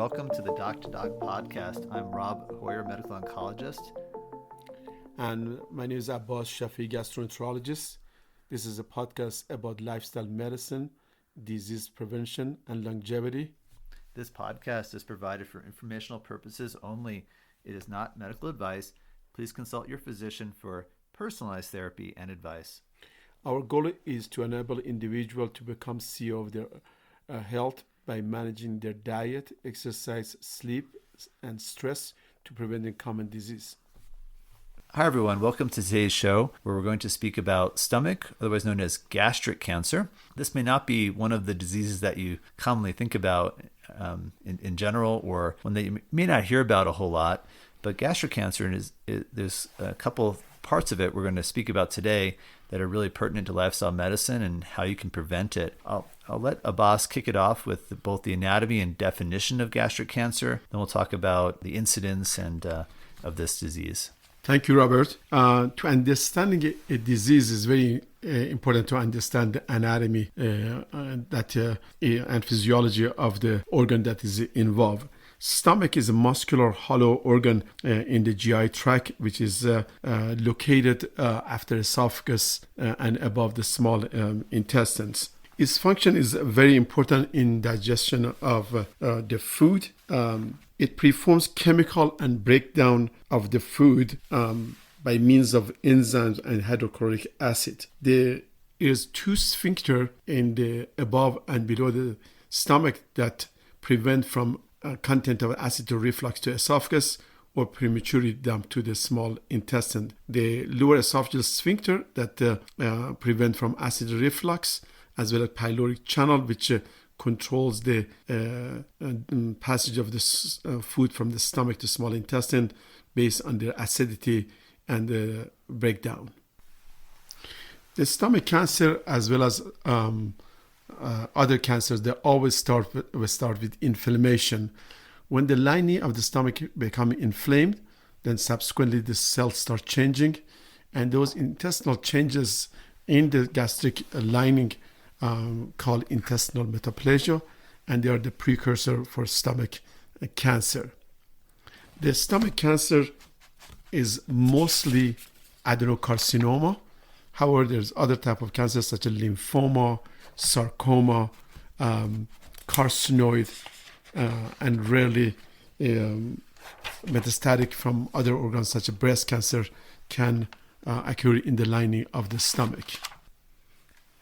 welcome to the Doc to Doc podcast. I'm Rob Hoyer, medical oncologist. And my name is Abbas Shafi, gastroenterologist. This is a podcast about lifestyle medicine, disease prevention, and longevity. This podcast is provided for informational purposes only. It is not medical advice. Please consult your physician for personalized therapy and advice. Our goal is to enable individuals to become CEO of their health by managing their diet, exercise, sleep, and stress to prevent common disease. Hi, everyone. Welcome to today's show, where we're going to speak about stomach, otherwise known as gastric cancer. This may not be one of the diseases that you commonly think about in general, or one that you may not hear about a whole lot. But gastric cancer, there's a couple parts of it we're going to speak about today that are really pertinent to lifestyle medicine and how you can prevent it. I'll let Abbas kick it off with both the anatomy and definition of gastric cancer. Then we'll talk about the incidence and of this disease. Thank you, Robert. To understanding a disease is very important to understand the anatomy and physiology of the organ that is involved. Stomach is a muscular hollow organ in the GI tract, which is located after esophagus and above the small intestines. Its function is very important in digestion of the food. It performs chemical and breakdown of the food by means of enzymes and hydrochloric acid. There is two sphincter in the above and below the stomach that prevent from content of acid to reflux to esophagus or prematurely dump to the small intestine. The lower esophageal sphincter that prevent from acid reflux, as well as pyloric channel, which controls the passage of the food from the stomach to small intestine based on the acidity and the breakdown. The stomach cancer, as well as other cancers, they always start with inflammation. When the lining of the stomach becomes inflamed, then subsequently the cells start changing, and those intestinal changes in the gastric lining called intestinal metaplasia, and they are the precursor for stomach cancer. The stomach cancer is mostly adenocarcinoma. However, there's other type of cancers such as lymphoma, sarcoma, carcinoid, and rarely metastatic from other organs such as breast cancer can occur in the lining of the stomach.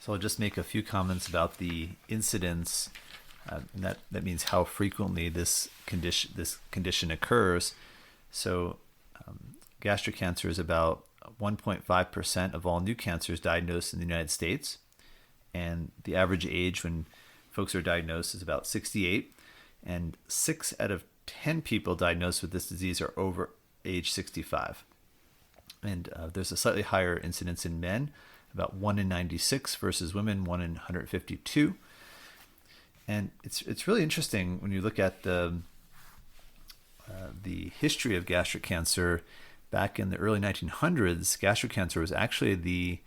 So I'll just make a few comments about the incidence, and that means how frequently this condition occurs. So gastric cancer is about 1.5% of all new cancers diagnosed in the United States. And the average age when folks are diagnosed is about 68. And 6 out of 10 people diagnosed with this disease are over age 65. And there's a slightly higher incidence in men, about 1 in 96 versus women, 1 in 152. And it's really interesting when you look at the history of gastric cancer. Back in the early 1900s, gastric cancer was actually the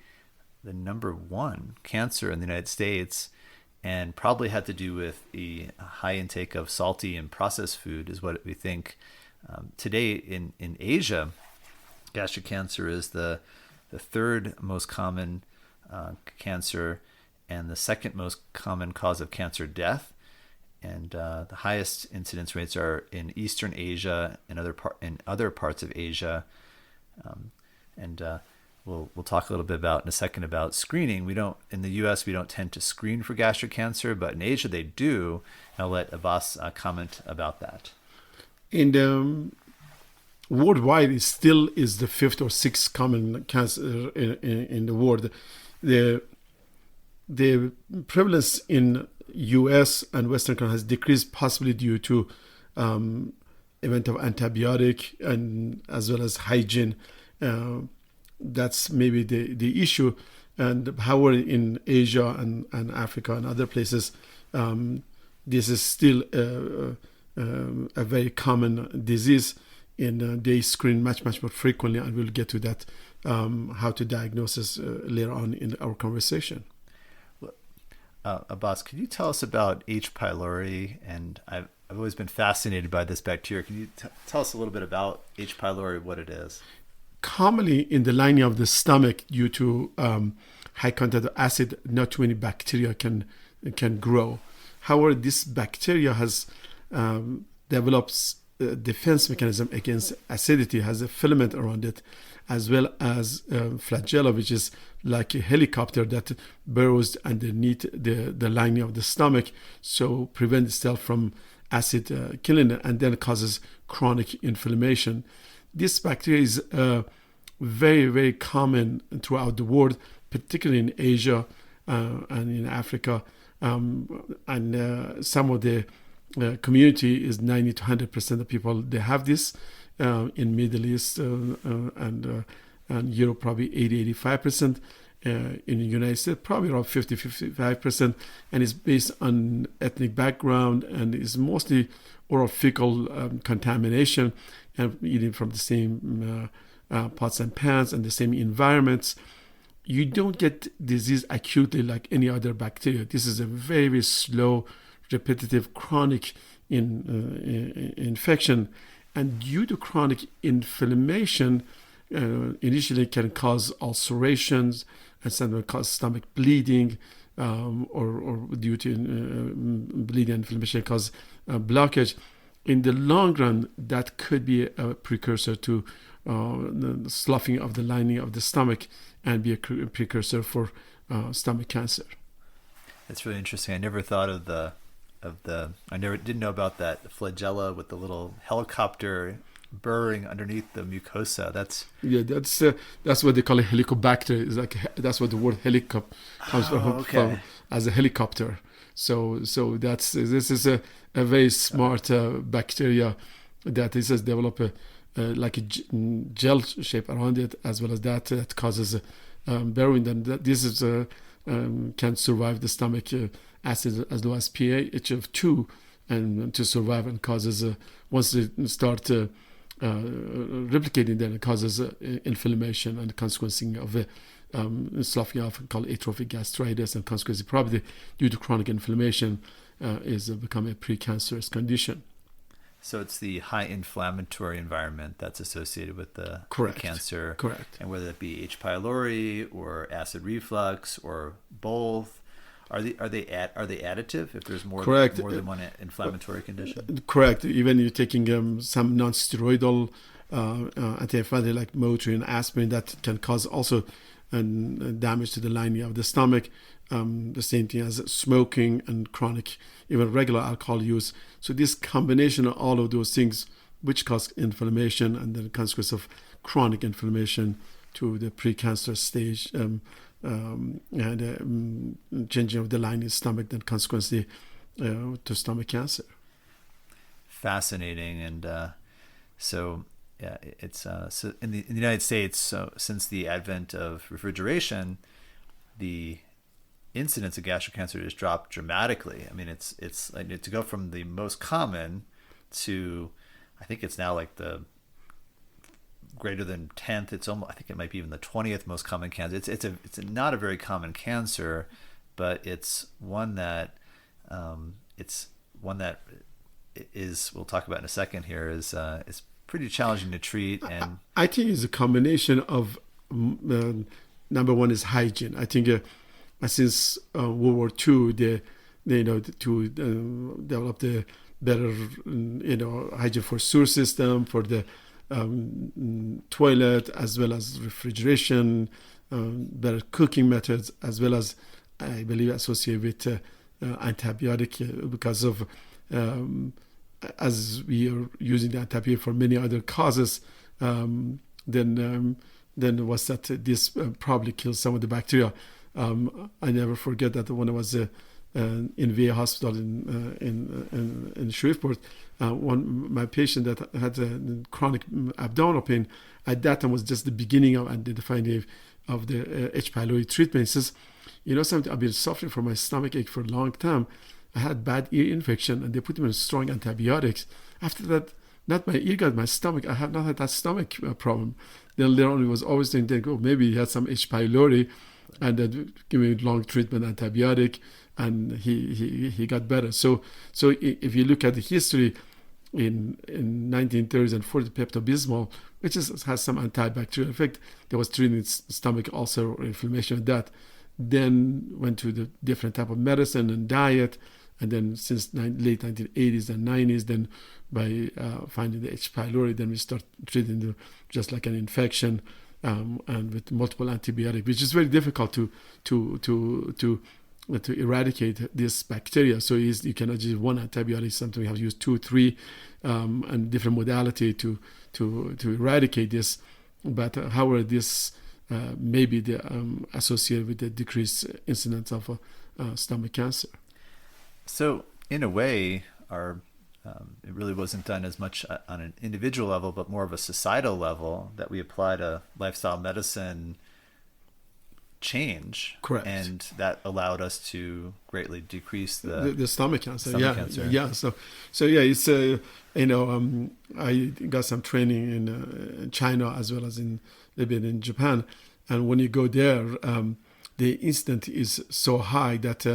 number one cancer in the United States, and probably had to do with a high intake of salty and processed food is what we think. Today in Asia, gastric cancer is the third most common cancer and the second most common cause of cancer death. And the highest incidence rates are in Eastern Asia and other parts of Asia. We'll talk a little bit about in a second about screening. In the U.S. we don't tend to screen for gastric cancer, but in Asia they do. I'll let Abbas comment about that. In the worldwide, it still is the fifth or sixth common cancer in the world. The prevalence in U.S. and Western countries has decreased, possibly due to event of antibiotic and as well as hygiene. That's maybe the issue. And however, in Asia and Africa and other places, this is still a very common disease, and they screen much more frequently, and we'll get to that, how to diagnose this later on in our conversation. Abbas, could you tell us about H. pylori? And I've always been fascinated by this bacteria. Can you tell us a little bit about H. pylori, what it is? Commonly in the lining of the stomach, due to high content of acid, not too many bacteria can grow. However, this bacteria has develops a defense mechanism against acidity, has a filament around it, as well as flagella, which is like a helicopter that burrows underneath the lining of the stomach, so prevent itself from acid killing it, and then causes chronic inflammation. This bacteria is very, very common throughout the world, particularly in Asia and in Africa. And some of the community is 90 to 100% of people, they have this. In Middle East and Europe, probably 80-85%. In the United States, probably around 50-55%. And it's based on ethnic background and is mostly oral fecal contamination and eating from the same pots and pans and the same environments. You don't get disease acutely like any other bacteria. This is a very, very slow, repetitive, chronic infection. And due to chronic inflammation, initially can cause ulcerations and sometimes cause stomach bleeding, or due to bleeding and inflammation cause blockage. In the long run, that could be a precursor to the sloughing of the lining of the stomach and be a precursor for stomach cancer. That's really interesting. I never thought of didn't know about that flagella with the little helicopter burrowing underneath the mucosa. That's what they call a helicobacter. It's like that's what the word helicopter comes from, as a helicopter. So this is a very smart bacteria that is has developed like a gel shape around it, as well as that causes burrowing. Then this is can survive the stomach acid as low as pH of 2 and to survive, and causes once they start replicating, then it causes inflammation and consequencing of sloughing off, called atrophic gastritis, and consequently probably due to chronic inflammation is become a precancerous condition. So it's the high inflammatory environment that's associated with the cancer. Correct. And whether it be H. pylori or acid reflux or both, are they additive if there's more than one inflammatory condition? Correct. Even you're taking some non-steroidal anti-inflammatory like Motrin, aspirin, that can cause also damage to the lining of the stomach. The same thing as smoking and chronic, even regular alcohol use. So this combination of all of those things, which cause inflammation and then consequence of chronic inflammation to the precancerous stage, and changing of the lining of the stomach, then consequently to stomach cancer. Fascinating. And so it's so in the United States. So since the advent of refrigeration, the incidence of gastric cancer has dropped dramatically. I mean, it's like to go from the most common to, I think it's now like the greater than 10th. It's almost, I think it might be even the 20th most common cancer. It's not a very common cancer, but it's one that is, we'll talk about in a second here, is pretty challenging to treat. And I think it's a combination of number one is hygiene. I think since World War II, they to develop the better hygiene for sewer system, for the toilet, as well as refrigeration, better cooking methods, as well as, I believe, associated with antibiotic, because of as we are using the antibiotic for many other causes, then was that this probably kills some of the bacteria. I never forget that when I was in VA hospital in Shreveport, my patient that had chronic abdominal pain, at that time was just the beginning of identifying of the H. pylori treatment. He says, something, I've been suffering from my stomach ache for a long time. I had bad ear infection and they put me on strong antibiotics. After that, not my ear gut, my stomach, I have not had that stomach problem. Then later on, it was always thinking, maybe he had some H. pylori, and that give me long treatment antibiotic, and he got better. So if you look at the history in 1930s and 40s, Pepto-Bismol, which has some antibacterial effect, there was treating stomach ulcer or inflammation with that. Then went to the different type of medicine and diet, and then since late 1980s and 90s, then by finding the H. pylori, then we start treating just like an infection, and with multiple antibiotics, which is very difficult to eradicate this bacteria. So you cannot use one antibiotic. Sometimes you have to use 2, 3, and different modality to eradicate this. But however, this may be associated with the decreased incidence of stomach cancer. So in a way, it really wasn't done as much on an individual level, but more of a societal level, that we applied a lifestyle medicine change. Correct. And that allowed us to greatly decrease the stomach cancer. Cancer. Yeah. So yeah, it's I got some training in China as well as a little bit in Japan, and when you go there, the incidence is so high that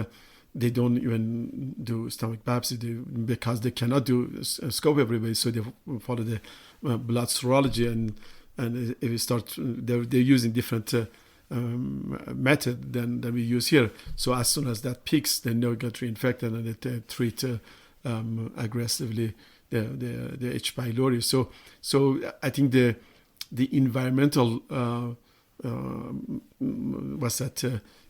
they don't even do stomach biopsy because they cannot do a scope everybody, so they follow the blood serology, and if you start, they're using different method than we use here. So as soon as that peaks, they know get reinfected, and they treat aggressively the H. pylori. So I think the environmental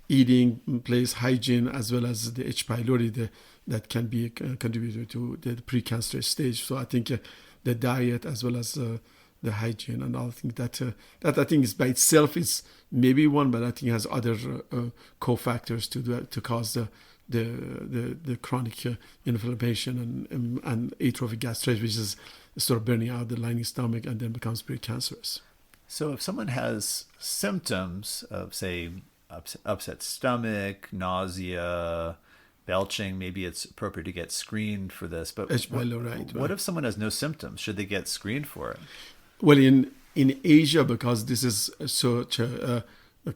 eating plays, hygiene, as well as the H. pylori, that can be contributed to the precancerous stage. So I think the diet as well as the hygiene and all, I think that I think is by itself is maybe one, but I think has other cofactors to cause the chronic inflammation and atrophic gastritis, which is sort of burning out the lining stomach and then becomes precancerous. So if someone has symptoms of, say, upset stomach, nausea, belching, maybe it's appropriate to get screened for this. But H. pylori, what if someone has no symptoms? Should they get screened for it? Well, in Asia, because this is such a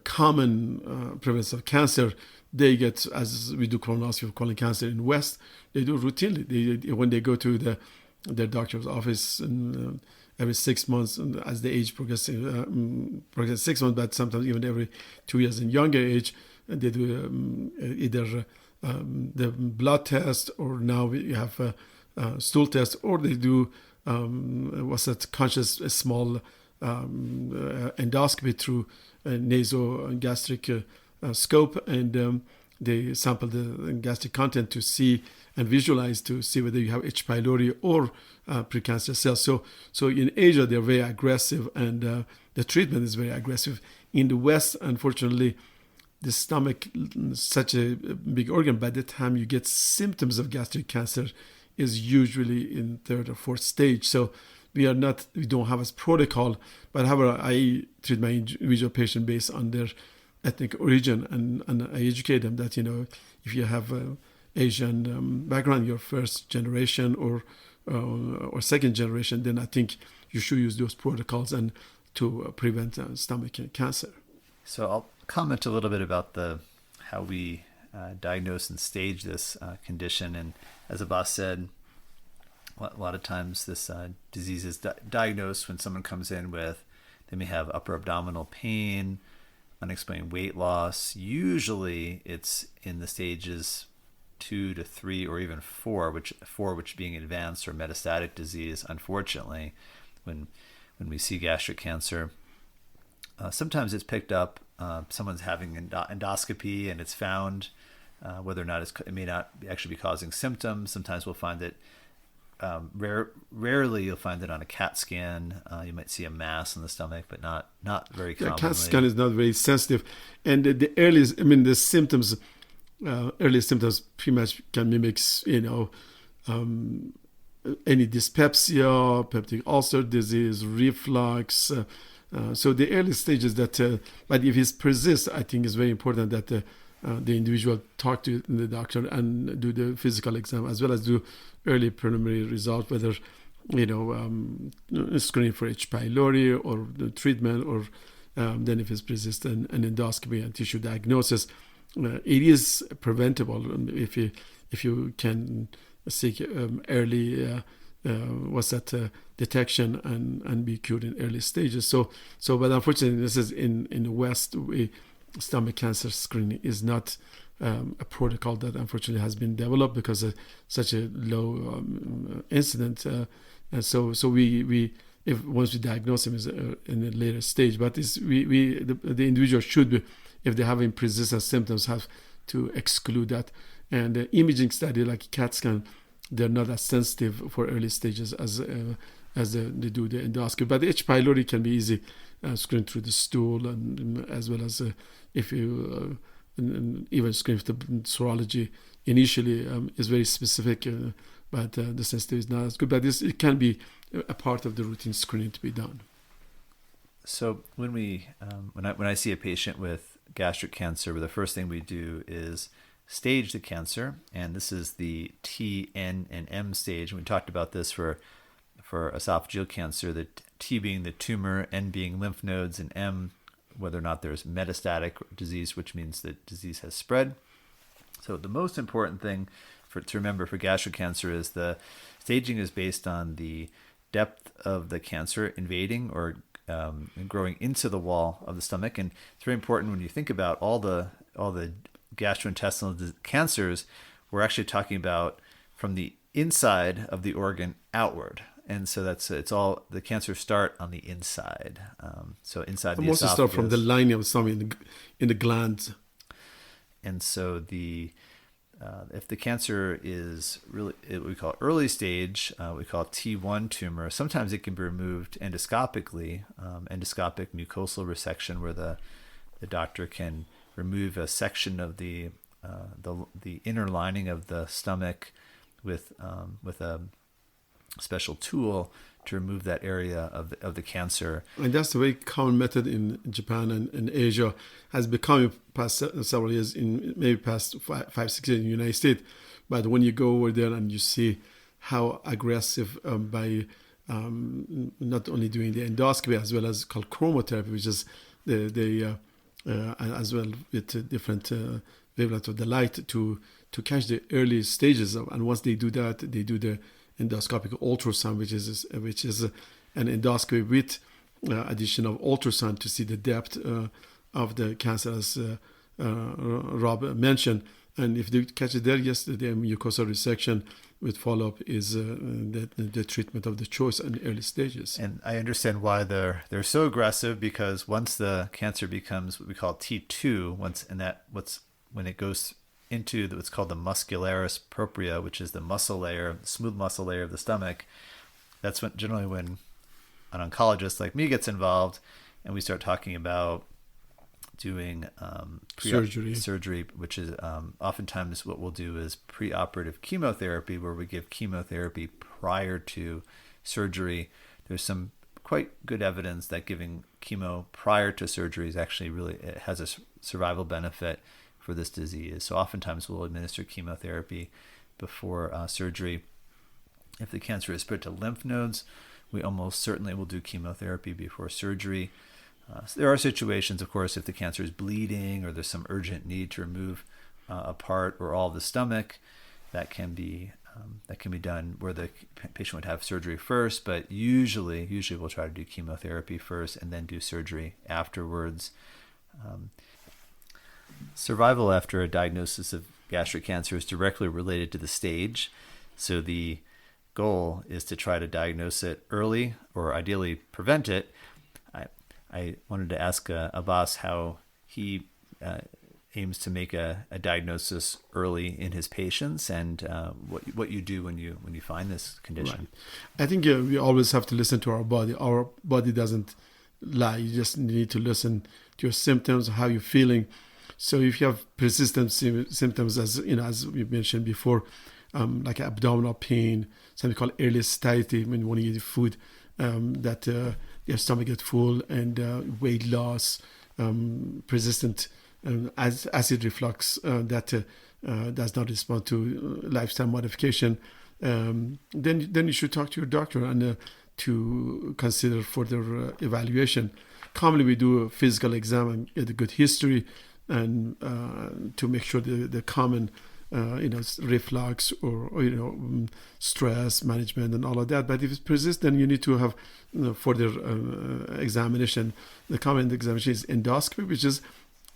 common prevalence of cancer, they get, as we do colonoscopy for colon cancer in West, they do routinely. When they go to their doctor's office every 6 months, and as the age progresses 6 months, but sometimes even every 2 years in younger age, they do either the blood test, or now we have a stool test, or they do conscious small endoscopy through a nasogastric scope, and they sample the gastric content to see and visualize to see whether you have H. pylori or precancerous cells. So in Asia, they're very aggressive, and the treatment is very aggressive. In the West, unfortunately, the stomach is such a big organ. By the time you get symptoms of gastric cancer, is usually in 3rd or 4th stage. So we don't have a protocol, but however, I treat my individual patient based on their ethnic origin, and I educate them that, if you have Asian background, you're 1st generation or 2nd generation, then I think you should use those protocols and to prevent stomach cancer. So I'll comment a little bit about how we diagnose and stage this condition. And as Abbas said, a lot of times this disease is diagnosed when someone comes in with, they may have upper abdominal pain, unexplained weight loss. Usually it's in the stages 2 to 3 or even 4, which being advanced or metastatic disease. Unfortunately, when we see gastric cancer, sometimes it's picked up. Someone's having endoscopy and it's found, whether or not it may not actually be causing symptoms. Sometimes we'll find that rarely you'll find it on a CAT scan. You might see a mass in the stomach, but not very commonly. CAT scan is not very sensitive, and the earliest, the symptoms, early symptoms pretty much can mimic, any dyspepsia, peptic ulcer disease, reflux. So the early stages but if it persists, I think it's very important that the individual talk to the doctor and do the physical exam, as well as do early preliminary result, whether screening for H. pylori or the treatment, or then if it's persistent, an endoscopy and tissue diagnosis. it is preventable if you can seek early detection and be cured in early stages. But unfortunately, this is in the West, stomach cancer screening is not a protocol that unfortunately has been developed because of such a low incident. And so we if once we diagnose them is in a later stage, but the individual should be, if they have persistent symptoms, have to exclude that. And the imaging study like CAT scan, they're not as sensitive for early stages as they do the endoscopy. But the H. pylori can be easy screened through the stool, and as well as if you even screen the serology initially is very specific, but the sensitivity is not as good. But it can be a part of the routine screening to be done. So when I see a patient with gastric cancer, the first thing we do is stage the cancer, and this is the T, N, and M stage. And we talked about this for esophageal cancer, the T being the tumor, N being lymph nodes, and M whether or not there's metastatic disease, which means that disease has spread. So the most important thing to remember for gastric cancer is the staging is based on the depth of the cancer invading or growing into the wall of the stomach. And it's very important when you think about all the gastrointestinal cancers, we're actually talking about from the inside of the organ outward. And so it's all the cancers start on the inside. So inside the esophagus. Most start from the lining of the stomach in the glands. And so if the cancer is really what we call early stage, we call T1 tumor. Sometimes it can be removed endoscopically, endoscopic mucosal resection, where the doctor can remove a section of the inner lining of the stomach with a special tool to remove that area of the cancer. And that's a very common method in Japan and Asia, has become past several years, in maybe past 5-6 years in the United States. But when you go over there and you see how aggressive by not only doing the endoscopy as well as called chromotherapy, which is as well with different wavelength of the light to catch the early stages of, and once they do that, they do the endoscopic ultrasound, which is an endoscopy with addition of ultrasound to see the depth of the cancer, as Rob mentioned. And if they catch it there, yes, the mucosal resection with follow-up is the treatment of the choice in early stages. And I understand why they're so aggressive, because once the cancer becomes what we call T2, when it goes into what's called the muscularis propria, which is the muscle layer, smooth muscle layer of the stomach, that's generally when an oncologist like me gets involved, and we start talking about doing surgery, which is oftentimes what we'll do is preoperative chemotherapy, where we give chemotherapy prior to surgery. There's some quite good evidence that giving chemo prior to surgery is actually it has a survival benefit for this disease. So oftentimes we'll administer chemotherapy before surgery. If the cancer is spread to lymph nodes, we almost certainly will do chemotherapy before surgery. So there are situations, of course, if the cancer is bleeding or there's some urgent need to remove a part or all of the stomach, that can be done where the patient would have surgery first. But usually we'll try to do chemotherapy first and then do surgery afterwards. Survival after a diagnosis of gastric cancer is directly related to the stage. So the goal is to try to diagnose it early, or ideally prevent it. I wanted to ask Abbas how he aims to make a diagnosis early in his patients, and what you do when you find this condition. Right. I think we always have to listen to our body. Our body doesn't lie. You just need to listen to your symptoms, how you're feeling. So if you have persistent symptoms, as we mentioned before, like abdominal pain, something called early satiety, when you want to eat food, that your stomach gets full, and weight loss, persistent acid reflux that does not respond to lifestyle modification, then you should talk to your doctor and to consider further evaluation. Commonly, we do a physical exam and get a good history. and to make sure the common reflux or stress management and all of that. But if it persists, then you need to have further examination. The common examination is endoscopy, which is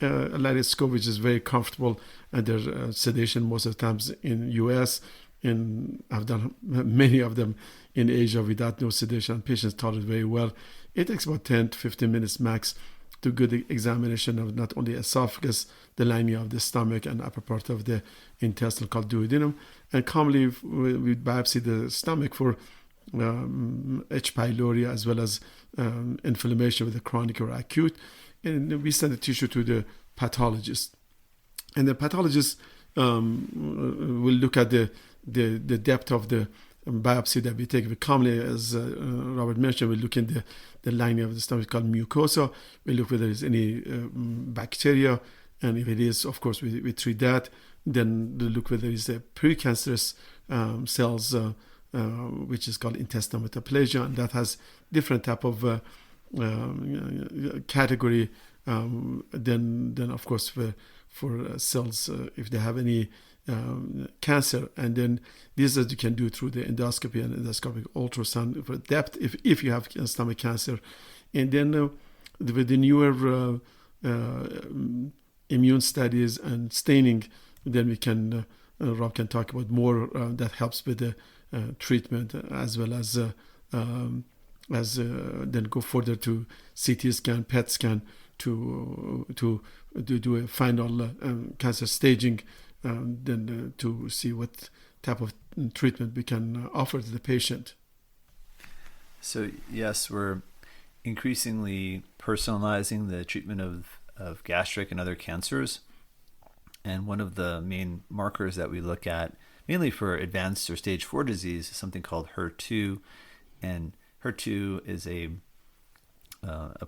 a laryngoscope, which is very comfortable, and there's sedation most of the times in U.S. And I've done many of them in Asia without no sedation. Patients tolerate it very well. It takes about 10 to 15 minutes max to good examination of not only esophagus, the lining of the stomach, and upper part of the intestine called duodenum. And commonly we biopsy the stomach for H. pylori as well as inflammation with the chronic or acute. And we send the tissue to the pathologist. And the pathologist will look at the depth of the biopsy that we take. We commonly, as Robert mentioned, we look in the lining of the stomach called mucosa. We look whether there's any bacteria, and if it is, of course, we treat that. Then we look whether there is a precancerous cells, which is called intestinal metaplasia, and that has different type of category. Then of course for cells, if they have any cancer, and then this is you can do through the endoscopy and endoscopic ultrasound for depth if you have stomach cancer. And then with the newer immune studies and staining, then we can Rob can talk about more that helps with the treatment, as well as then go further to CT scan, PET scan to do a final cancer staging, then to see what type of treatment we can offer to the patient. So yes, we're increasingly personalizing the treatment of gastric and other cancers. And one of the main markers that we look at, mainly for advanced or stage 4 disease, is something called HER2. And HER2 is a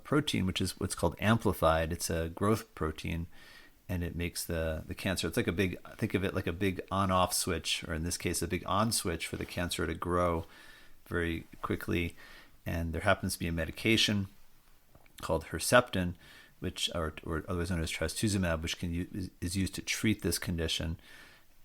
protein which is what's called amplified. It's a growth protein, and it makes the cancer. It's like think of it like a big on-off switch, or in this case, a big on switch for the cancer to grow very quickly. And there happens to be a medication called Herceptin, which or otherwise known as trastuzumab, which is used to treat this condition.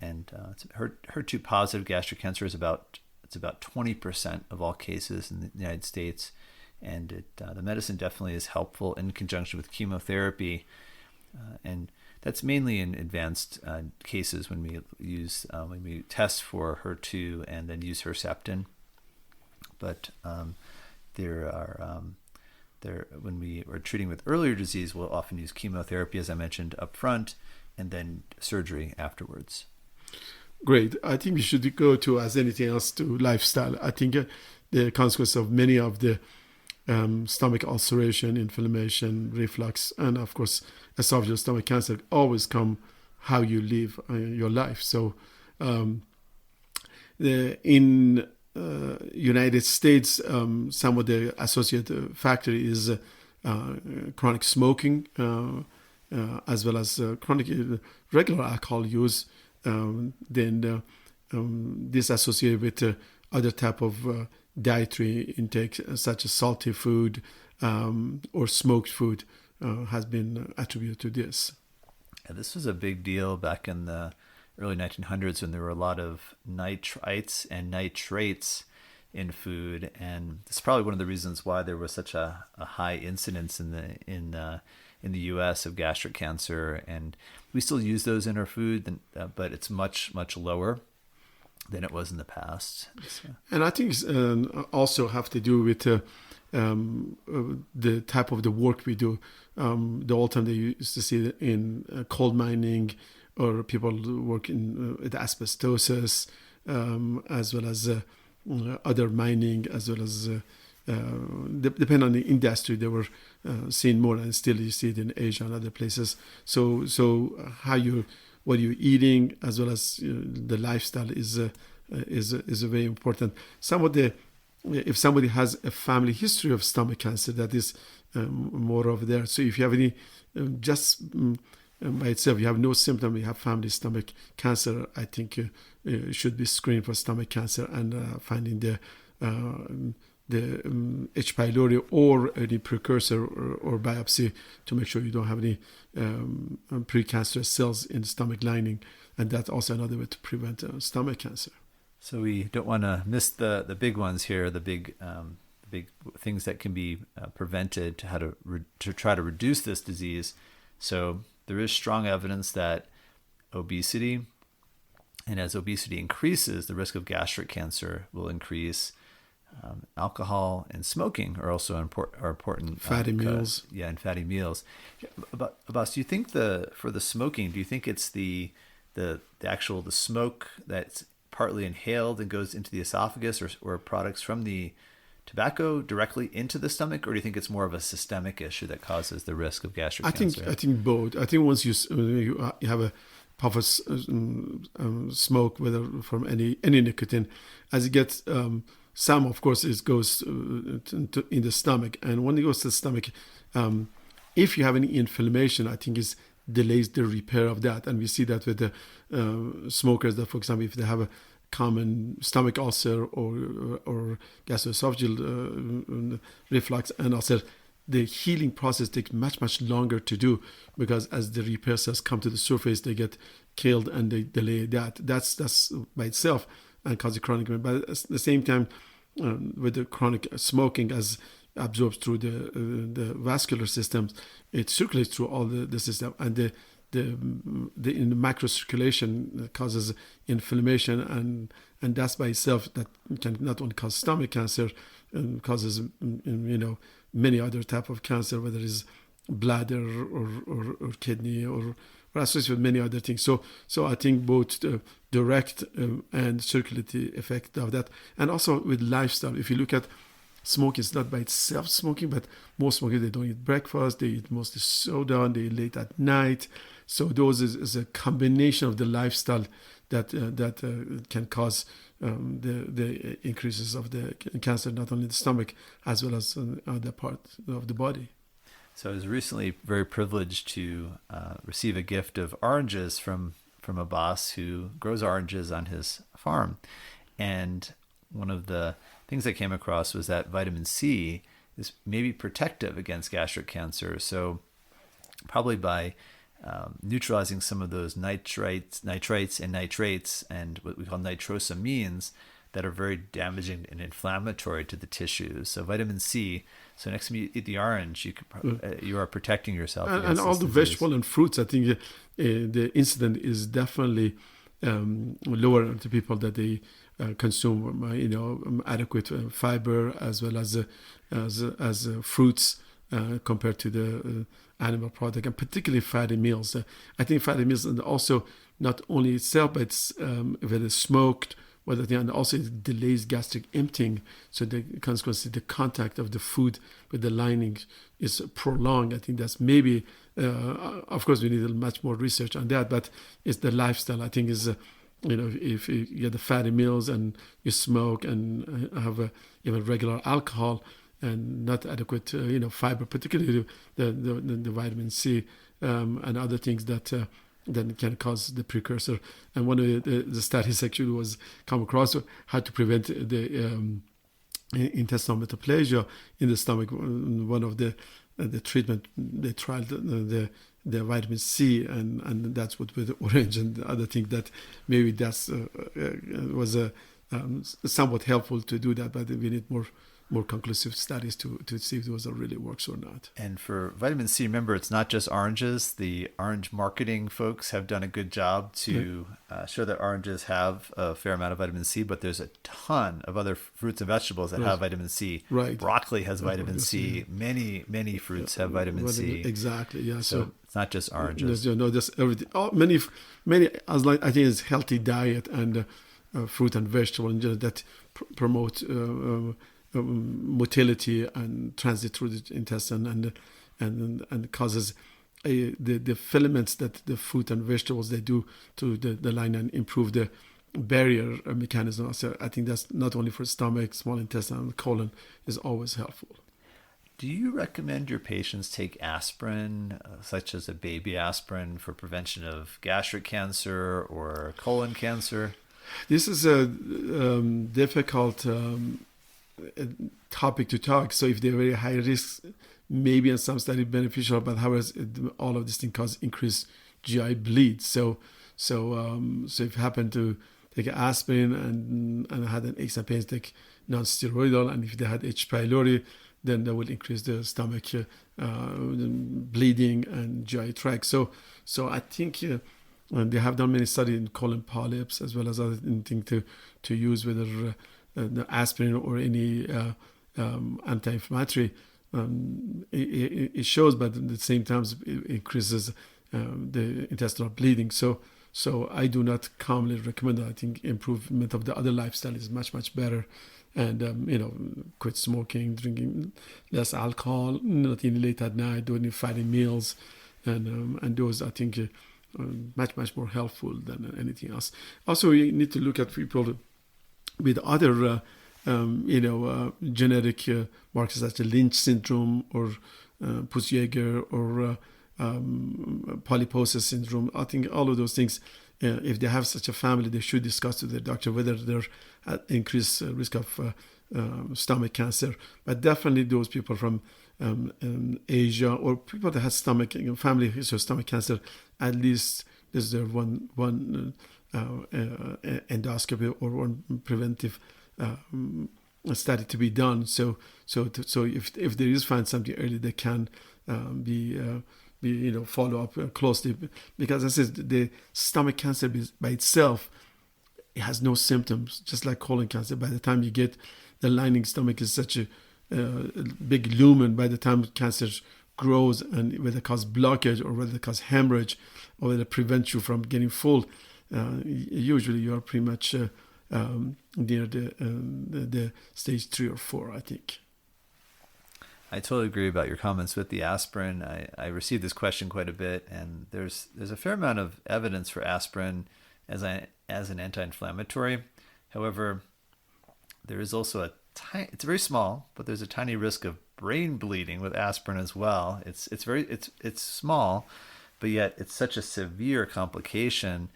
And HER2 positive gastric cancer is about 20% of all cases in the United States, and the medicine definitely is helpful in conjunction with chemotherapy, and that's mainly in advanced cases when we test for HER2 and then use Herceptin. But when we are treating with earlier disease, we'll often use chemotherapy, as I mentioned, up front, and then surgery afterwards. Great. I think we should go to, as anything else, to lifestyle. I think the consequence of many of the stomach ulceration, inflammation, reflux, and of course esophageal stomach cancer always come how you live your life. So in United States, some of the associated factor is chronic smoking, as well as chronic regular alcohol use. Then this associated with other type of dietary intake, such as salty food or smoked food, has been attributed to this. Yeah, this was a big deal back in the early 1900s when there were a lot of nitrites and nitrates in food, and it's probably one of the reasons why there was such a high incidence in the U.S. of gastric cancer. And we still use those in our food, but it's much lower than it was in the past. So. And I think it's also have to do with the type of the work we do. The old time they used to see in coal mining, or people work in with asbestosis, as well as other mining, as well as depending on the industry, they were seen more, and still you see it in Asia and other places. So what you're eating, as well as the lifestyle is very important. If somebody has a family history of stomach cancer, that is more over there. So if you have any, just by itself, you have no symptom, you have family stomach cancer, I think you should be screened for stomach cancer and finding the the H. pylori or any precursor or biopsy to make sure you don't have any precancerous cells in the stomach lining. And that's also another way to prevent stomach cancer. So we don't want to miss the big ones here, the big things that can be prevented to try to reduce this disease. So there is strong evidence that obesity, and as obesity increases, the risk of gastric cancer will increase. Alcohol and smoking are also important. Fatty meals. And fatty meals. Abbas, do you think for the smoking, do you think it's the smoke that's partly inhaled and goes into the esophagus, or products from the tobacco directly into the stomach, or do you think it's more of a systemic issue that causes the risk of gastric cancer? I think both. I think once you have a puff of smoke, whether from any nicotine, as it gets some, of course, it goes in the stomach, and when it goes to the stomach, if you have any inflammation, I think it delays the repair of that, and we see that with the smokers that, for example, if they have a common stomach ulcer or gastroesophageal reflux and ulcer, the healing process takes much longer to do, because as the repair cells come to the surface, they get killed and they delay that. That's by itself and causes chronic. But at the same time, with the chronic smoking, as absorbs through the vascular systems, it circulates through all the system, and the in the macrocirculation causes inflammation, and that's by itself that can not only cause stomach cancer, and causes many other type of cancer, whether it's bladder or kidney or associated with many other things. So I think both the direct and circulatory effect of that, and also with lifestyle. If you look at smoking, it's not by itself smoking, but most smokers, they don't eat breakfast, they eat mostly soda, and they eat late at night. So those is a combination of the lifestyle that can cause the increases of the cancer, not only in the stomach as well as other parts of the body. So I was recently very privileged to receive a gift of oranges from Abbas, who grows oranges on his farm. And one of the things I came across was that vitamin C is maybe protective against gastric cancer. So probably by neutralizing some of those nitrates and nitrates and what we call nitrosamines that are very damaging and inflammatory to the tissues. So vitamin C. So next time you eat the orange, you are protecting yourself. And all the vegetable and fruits, I think the incidence is definitely lower to people that they consume adequate fiber as well as fruits compared to the animal product, and particularly fatty meals. I think fatty meals, and also not only itself, but it's if it is smoked, and also it delays gastric emptying. So the consequence, the contact of the food with the lining is prolonged. I think that's maybe, of course, we need much more research on that, but it's the lifestyle. I think is, if you get the fatty meals and you smoke and have even regular alcohol and not adequate, fiber, particularly the vitamin C and other things that can cause the precursor. And one of the studies actually was come across how to prevent the intestinal metaplasia in the stomach. One of the treatment, they tried the vitamin C, and that's what with the orange and the other thing that maybe that's was somewhat helpful to do that, but we need more conclusive studies to see if those really works or not. And for vitamin C, remember, it's not just oranges. The orange marketing folks have done a good job to show that oranges have a fair amount of vitamin C, but there's a ton of other fruits and vegetables that have vitamin C. Right. Broccoli has vitamin C. Many fruits have vitamin C. Exactly. Yeah. So it's not just oranges. Just everything. Many. As like I think it's healthy diet and fruit and vegetable that promote motility and transit through the intestine and causes the filaments that the fruit and vegetables they do to the line and improve the barrier mechanism. So I think that's not only for stomach, small intestine, and colon is always helpful. Do you recommend your patients take aspirin, such as a baby aspirin, for prevention of gastric cancer or colon cancer? This is a difficult topic to talk. So if they're very high risk, maybe in some study beneficial, but however, all of these things cause increased GI bleed. So if you happen to take aspirin and had an aches and pains, take non-steroidal, and if they had H. pylori, then that will increase the stomach bleeding and GI tract. So I think they have done many studies in colon polyps as well as other things to use, whether the aspirin or any anti-inflammatory. It shows, but at the same time it increases the intestinal bleeding. So I do not commonly recommend that. I think improvement of the other lifestyle is much better. And quit smoking, drinking less alcohol, not eating late at night, doing fatty meals, and those I think much more helpful than anything else. Also, you need to look at people with other genetic markers such as Lynch syndrome or Peutz-Jeghers or polyposis syndrome. I think all of those things, if they have such a family, they should discuss with their doctor whether they're at increased risk of stomach cancer. But definitely those people from Asia or people that have family history of stomach cancer, at least deserve one endoscopy or one preventive study to be done. So if there is find something early, they can be follow up closely, because as I said, the stomach cancer by itself, it has no symptoms, just like colon cancer. By the time you get the lining stomach is such a big lumen, by the time cancer grows, and whether it causes blockage or whether it causes hemorrhage or whether it prevents you from getting full, usually you are pretty much near the stage 3 or 4, I think. I totally agree about your comments with the aspirin. I received this question quite a bit, and there's a fair amount of evidence for aspirin as an anti-inflammatory. However, there is also it's very small, but there's a tiny risk of brain bleeding with aspirin as well. It's small, but yet it's such a severe complication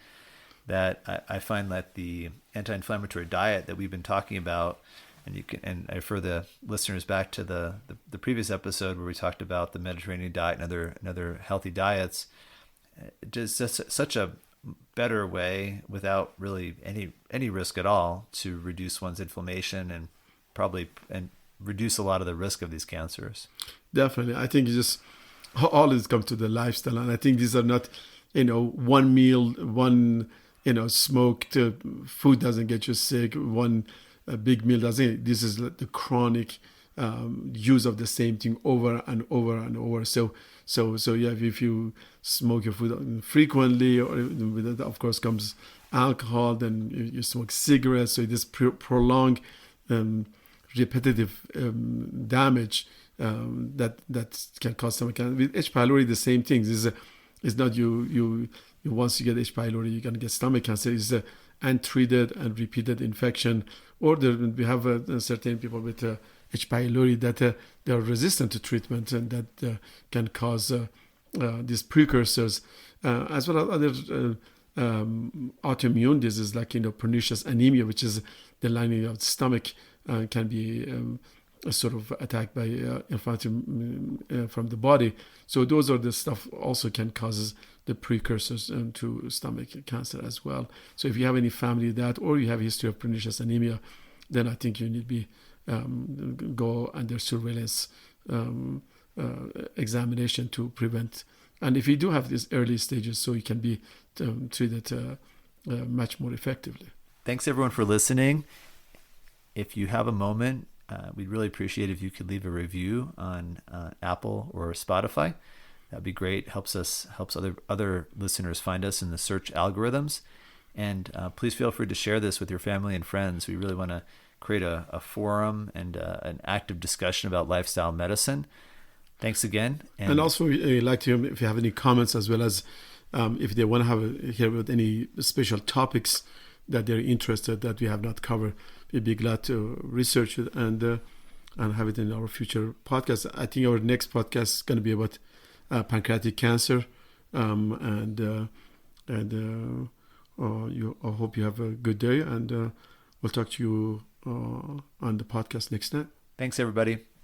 that I find that the anti-inflammatory diet that we've been talking about, and I refer the listeners back to the previous episode where we talked about the Mediterranean diet and other healthy diets, just such a better way without really any risk at all to reduce one's inflammation and reduce a lot of the risk of these cancers. Definitely. I think it just always comes to the lifestyle, and I think these are not one meal, one smoked food doesn't get you sick, one a big meal doesn't. This is the chronic use of the same thing over and over and over. So yeah, if you smoke your food frequently, or with it, of course, comes alcohol, then you smoke cigarettes. So this prolonged repetitive damage that can cause stomach cancer. With H. pylori, the same thing. This is not you once you get H. pylori, you're gonna get stomach cancer. It's untreated and repeated infection. Or we have certain people with H. pylori that they are resistant to treatment, and that can cause these precursors, as well as other autoimmune diseases like pernicious anemia, which is the lining of the stomach, can be sort of attacked by inflammatory from the body. So those are the stuff also can cause the precursors to stomach cancer as well. So if you have any family that, or you have a history of pernicious anemia, then I think you need to be go under surveillance examination to prevent. And if you do have these early stages, so you can be treated much more effectively. Thanks everyone for listening. If you have a moment, we'd really appreciate if you could leave a review on Apple or Spotify. That'd be great. Helps other listeners find us in the search algorithms. And please feel free to share this with your family and friends. We really want to create a forum and an active discussion about lifestyle medicine. Thanks again. And also, we'd like to hear if you have any comments, as well as if they want to hear about any special topics that they're interested that we have not covered. We'd be glad to research it and have it in our future podcast. I think our next podcast is going to be about pancreatic cancer, I hope you have a good day, and we'll talk to you on the podcast next time. Thanks, everybody.